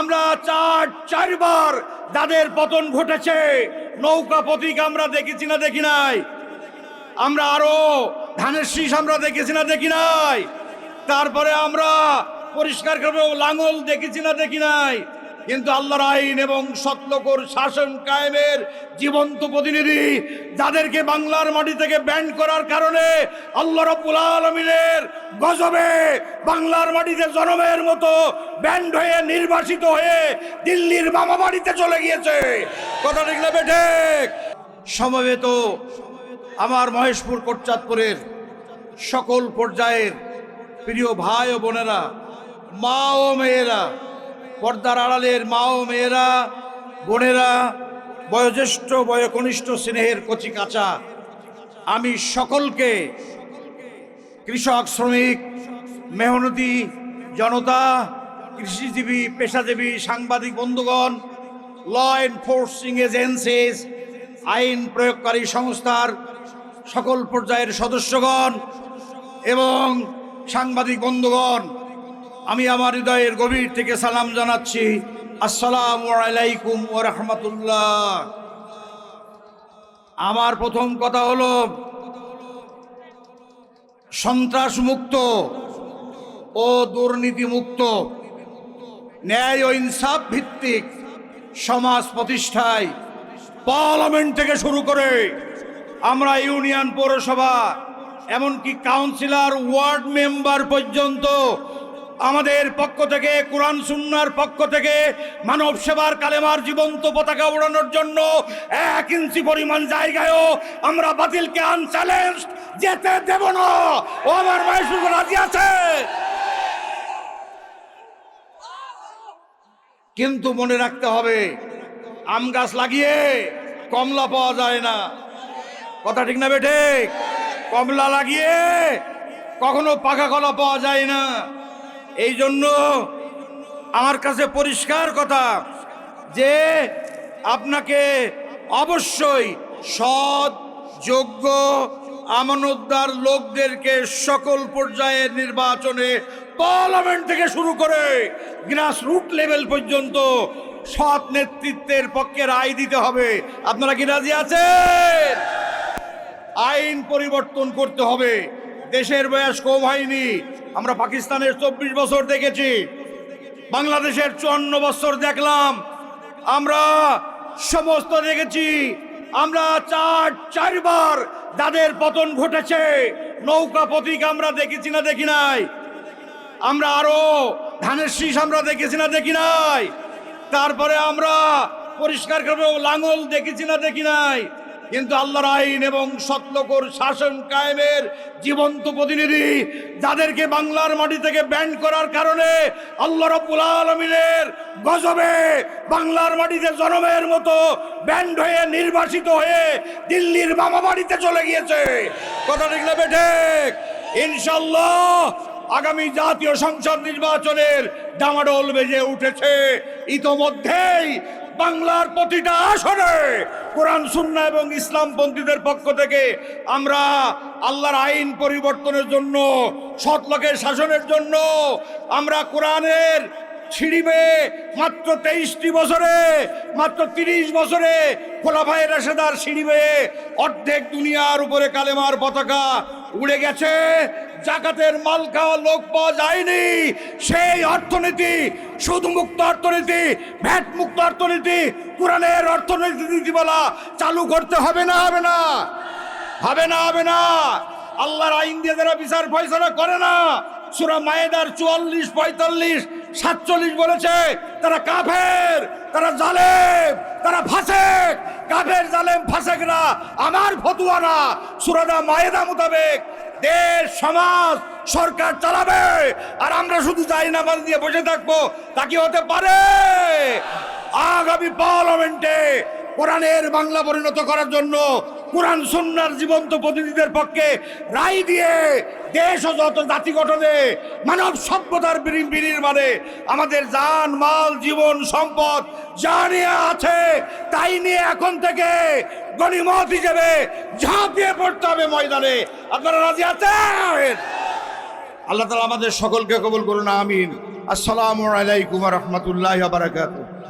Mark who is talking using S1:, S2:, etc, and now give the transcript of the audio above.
S1: আমরা চারবার যাদের পতন ঘটেছে, নৌকা প্রতীক আমরা দেখেছি না দেখি নাই? আমরা আরো ধানের শীষ আমরা দেখেছি না দেখি নাই? তারপরে আমরা পরিষ্কার করে লাঙল দেখেছি না দেখি নাই? কিন্তু আল্লাহর আইন এবং সত্যকর শাসন কায়েমের জীবন্ত প্রতিনিধি যাদেরকে বাংলার মাটি থেকে ব্যান্ড করার কারণে আল্লাহ রাব্বুল আলামিনের গজবে বাংলার মাটিতে জনমের মতো ব্যান্ড হয়ে নির্বাসিত হয়ে দিল্লির মামা বাড়িতে চলে গিয়েছে। কথা ঠিক না বেঠিক? সমবেত আমার মহেশপুর কোটচাঁদপুরের সকল পর্যায়ের প্রিয় ভাই ও বোনেরা, মা ও মেয়েরা, পর্দার আড়ালের মা ও মেয়েরা, বোনেরা, বয়োজ্যেষ্ঠ বয়োকনিষ্ঠ স্নেহের কচি কাঁচা, আমি সকলকে কৃষক, শ্রমিক, মেহনতি জনতা, কৃষিজীবী, পেশাজীবী, সাংবাদিক বন্ধুগণ, ল এনফোর্সিং এজেন্সিস, আইন প্রয়োগকারী সংস্থার সকল পর্যায়ের সদস্যগণ এবং সাংবাদিক বন্ধুগণ, আমি আমার হৃদয়ের গভীর থেকে সালাম জানাচ্ছি। আসসালামু আলাইকুম ওয়া রাহমাতুল্লাহ। আমার প্রথম কথা হলো, সন্ত্রাস মুক্ত ও দুর্নীতি মুক্ত, ন্যায় ও ইনসাফ ভিত্তিক সমাজ প্রতিষ্ঠায় পার্লামেন্ট থেকে শুরু করে আমরা ইউনিয়ন, পৌরসভা, এমনকি কাউন্সিলর, ওয়ার্ড মেম্বার পর্যন্ত আমাদের পক্ষ থেকে, কোরআন সুন্নাহর পক্ষ থেকে মানব সেবার কালেমার জীবন্ত পতাকা ওড়ানোর জন্য 1 ইঞ্চি পরিমাণ জায়গায়ও আমরা বাতিলকে আনচ্যালেঞ্জ যেতে দেব না। ও আমার মহেশপুর রাজি আছে? কিন্তু মনে রাখতে হবে, আম গাছ লাগিয়ে কমলা পাওয়া যায় না। কথা ঠিক না বেঠিক? কমলা লাগিয়ে কখনো পাকা কলা পাওয়া যায় না। এই জন্য আমার কাছে পরিষ্কার কথা যে আপনাকে অবশ্যই সৎ, যোগ্য, আমানতদার লোকদেরকে সকল পর্যায়ের নির্বাচনে পার্লামেন্ট থেকে শুরু করে গ্রাসরুট লেভেল পর্যন্ত সৎ নেতৃত্বের পক্ষে রায় দিতে হবে। আপনারা কি রাজি আছেন? আইন পরিবর্তন করতে হবে। দেশের বয়স কম হয়নি। আমরা পাকিস্তানের 24 বছর দেখেছি, বাংলাদেশের 54 বছর দেখলাম, আমরা সমস্ত দেখেছি। আমরা চারবার যাদের পতন ঘটেছে, নৌকা প্রতীক আমরা দেখেছি না দেখি নাই? আমরা আরো ধানের শীষ আমরা দেখেছি না দেখি নাই? তারপরে আমরা পরিষ্কার করে লাঙল দেখেছি না দেখি নাই? কিন্তু আল্লাহর আইন এবং সত্যকর শাসন কায়েমের জীবন্ত প্রতিনিধি যাদেরকে বাংলার মাটি থেকে ব্যান্ড করার কারণে আল্লাহ রাব্বুল আলামিনের গজবে বাংলার মাটিতে জনমের মতো ব্যান্ড হয়ে নির্বাসিত হয়ে দিল্লির মামা বাড়িতে চলে গিয়েছে। কথা ঠিক না বেঠিক? ইনশাআল্লাহ আগামী জাতীয় সংসদ নির্বাচনের ডামাডোল বেজে উঠেছে। ইতোমধ্যেই বাংলার প্রতিটা আসনে কোরআন, সুন্নাহ এবং ইসলামপন্থীদের পক্ষ থেকে আমরা আল্লাহর আইন পরিবর্তনের জন্য, সৎ লোকের শাসনের জন্য আমরা কোরআনের সিঁড়ি বেয়ে মাত্র 23টি বছরে, মাত্র 30 বছরে খোলাফায়ে রাশেদার সিঁড়ি বেয়ে অর্ধেক দুনিয়ার উপরে কালেমার পতাকা উড়ে গেছে। জাকাতের মাল খাওয়া লোক পাওয়া যায়নি। সেই অর্থনীতি, সুদ মুক্ত অর্থনীতি, ভ্যাট মুক্ত অর্থনীতি, কোরআনের অর্থনীতি নীতিমালা চালু করতে হবে না? হবে না? হবে না? হবে না? আল্লাহর আইন দিয়ে যারা বিচার ফয়সালা করে না, সূরা মায়েদার 44, 45, 47 বলেছে তারা কাফের, তারা জালেম, তারা ফাসেক। কাফের, জালেম, ফাসেকরা আমার ফতুয়া না, সূরা মায়েদা মোতাবেক দেশ, সমাজ, সরকার চালাবে। আর আমরা শুধু জায়নামাজ দিয়ে বসে থাকবো, তা কি হতে পারে? আগামী পার্লামেন্টে কোরআনের বাংলা পরিণত করার জন্য কোরআন সুন্নাহর জীবন্ত প্রতিনিধিদের পক্ষে রায় দিয়ে দেশ ও যত জাতি গঠনে, মানব সভ্যতার বিনির্মাণে আমাদের জান, মাল, জীবন, সম্পদ যা নিয়ে আছে তাই নিয়ে এখন থেকে গনিমত হিসেবে ঝাঁপিয়ে পড়তে হবে ময়দানে। আপনারা রাজি আছেন? আল্লাহ তাআলা আমাদের সকলকে কবুল করুন, আমিন। আসসালামু আলাইকুম ওয়া রাহমাতুল্লাহি ওয়া বারাকাতুহু।